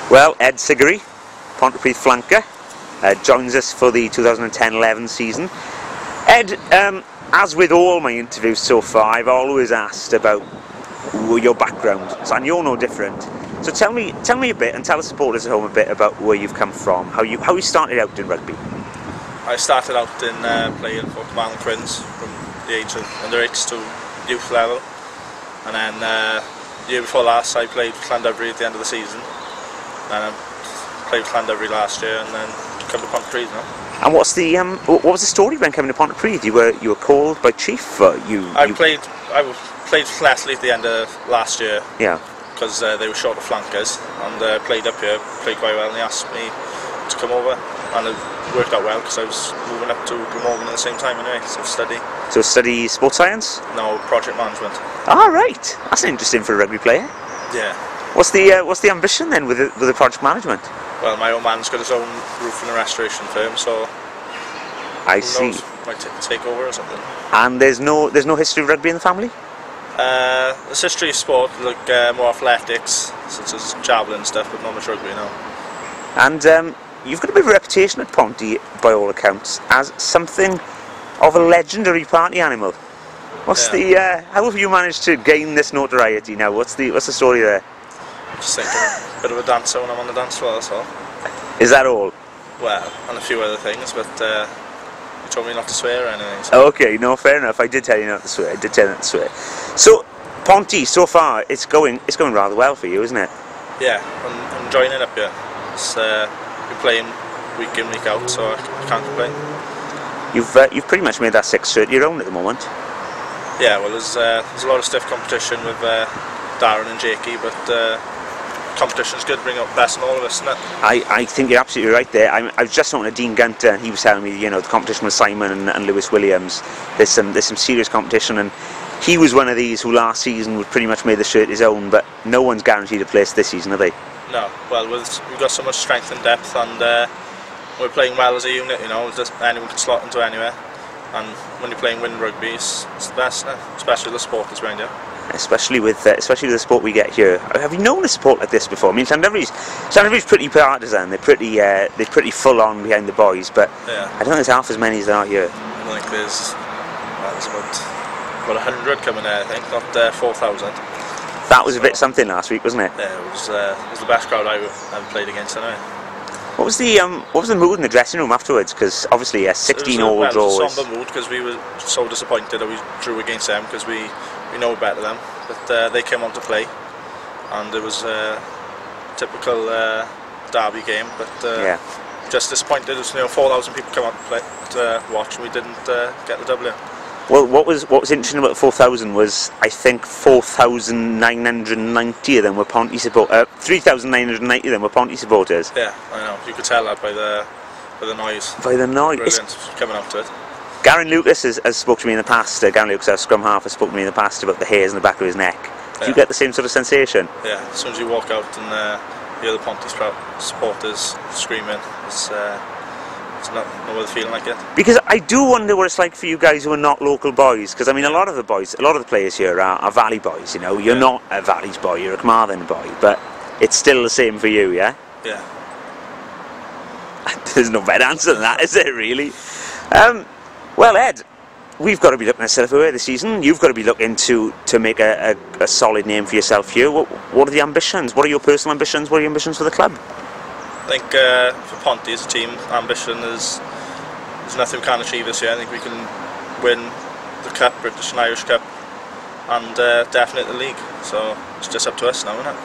Well, Ed Siggery, Pontypridd flanker, joins us for the 2010-11 season. Ed, as with all my interviews so far, I've always asked about your background, and you're no different. So tell me a bit, and tell the supporters at home a bit about where you've come from, how you started out in rugby. I started out in playing for Command and Quins from the age of under-8 to youth level, and then the year before last I played for Llandudbryd at the end of the season, and I played for Llandudbryd last year, and then come to Pontypridd now. And what was the story when coming to Pontypridd? You were called by Chief? I played for Leslie at the end of last year. Yeah. Because they were short of flankers, and played up here, played quite well, and they asked me to come over, and it worked out well because I was moving up to Glamorgan at the same time anyway, so study. So study sports science? No, project management. Ah, right. That's interesting for a rugby player. Yeah. What's the ambition then with the project management? Well, my old man's got his own roofing and restoration firm, so I see. Might take over or something. And there's no history of rugby in the family? There's history of sport, like more athletics, such as javelin stuff, but not much rugby now. And you've got a bit of a reputation at Ponty, by all accounts, as something of a legendary party animal. What's how have you managed to gain this notoriety now? What's the story there? Just think I'm a bit of a dancer when I'm on the dance floor, that's all. Is that all? Well, and a few other things, but you told me not to swear or anything. So. Okay, no, fair enough. I did tell you not to swear. I did tell you not to swear. So, Ponty, so far, it's going rather well for you, isn't it? Yeah, I'm enjoying it up here. It's been playing week in, week out, so I can't complain. You've pretty much made that sixth shirt your own at the moment. Yeah, well, there's a lot of stiff competition with Darren and Jakey, but competition's good, bring up best in all of us, isn't it? I think you're absolutely right there. I was just talking to Dean Gunter, and he was telling me, the competition with Simon and Lewis Williams, there's some serious competition, and he was one of these who last season would pretty much made the shirt his own, but no one's guaranteed a place this season, are they? No. Well, we've got so much strength and depth, and we're playing well as a unit. Just anyone can slot into anywhere, and when you're playing win rugby, it's the best, isn't it? Especially the sport that's around here. Especially with the sport we get here. Have you known a sport like this before? I mean, Llandudbryd's pretty partisan. They're pretty full on behind the boys, but yeah. I don't think there's half as many as there are here. I think there's about 100 coming there. I think, not 4,000. That was a bit something last week, wasn't it? Yeah, it was the best crowd I've ever played against anyway. What was the mood in the dressing room afterwards? Because obviously 16-all draws. It was a somber mood because we were so disappointed that we drew against them because we know better than them. But they came on to play, and it was a typical derby game. But yeah. Just disappointed. There was 4,000 people come out to watch, and we didn't get the W. Well, what was interesting about the 4,000 was I think 4,990 of them were Ponty supporters. 3,990 of them were Ponty supporters. Yeah, I know. You could tell that by the noise. By the noise. Brilliant coming out to it. Garen Lucas has spoken to me in the past. Garen Lucas, our scrum half, has spoken to me in the past about the hairs in the back of his neck. Do you get the same sort of sensation? Yeah. As soon as you walk out and hear the Ponty supporters screaming, it's not no other feeling like it. Because I do wonder what it's like for you guys who are not local boys. Because I mean, a lot of the players here are Valley boys. You're not a Valley's boy, you're a Carmarthen boy, but it's still the same for you, yeah? Yeah. There's no better answer than that, is there really? Well, Ed, we've got to be looking at silverware this season. You've got to be looking to make a solid name for yourself here. What are the ambitions? What are your personal ambitions? What are your ambitions for the club? I think for Ponty as a team, ambition is there's nothing we can't achieve this year. I think we can win the Cup, British and Irish Cup, and definitely the league. So it's just up to us now, isn't it?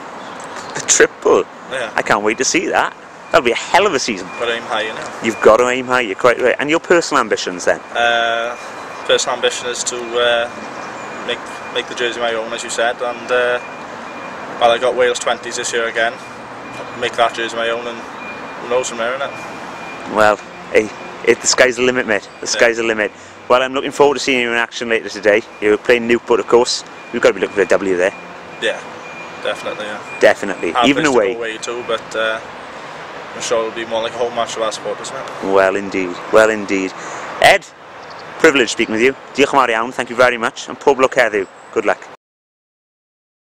The triple? Yeah. I can't wait to see that. That'll be a hell of a season. Got to aim high, you know. You've got to aim high, you're quite right. And your personal ambitions then? Personal ambition is to make the jersey my own, as you said, and well, I got Wales 20s this year again. Make that jersey my own, and who knows from there, innit? Well, hey, the sky's the limit, mate. The sky's the limit. Well, I'm looking forward to seeing you in action later today. You're playing Newport, of course. We've got to be looking for a W there. Yeah, definitely, yeah. Definitely, even away. Away too, but I'm sure it'll be more like a home match for our supporters, isn't it? Well, indeed. Well, indeed. Ed, privilege speaking with you. Diolch yn fawr iawn, thank you very much, and pob lwc heddiw.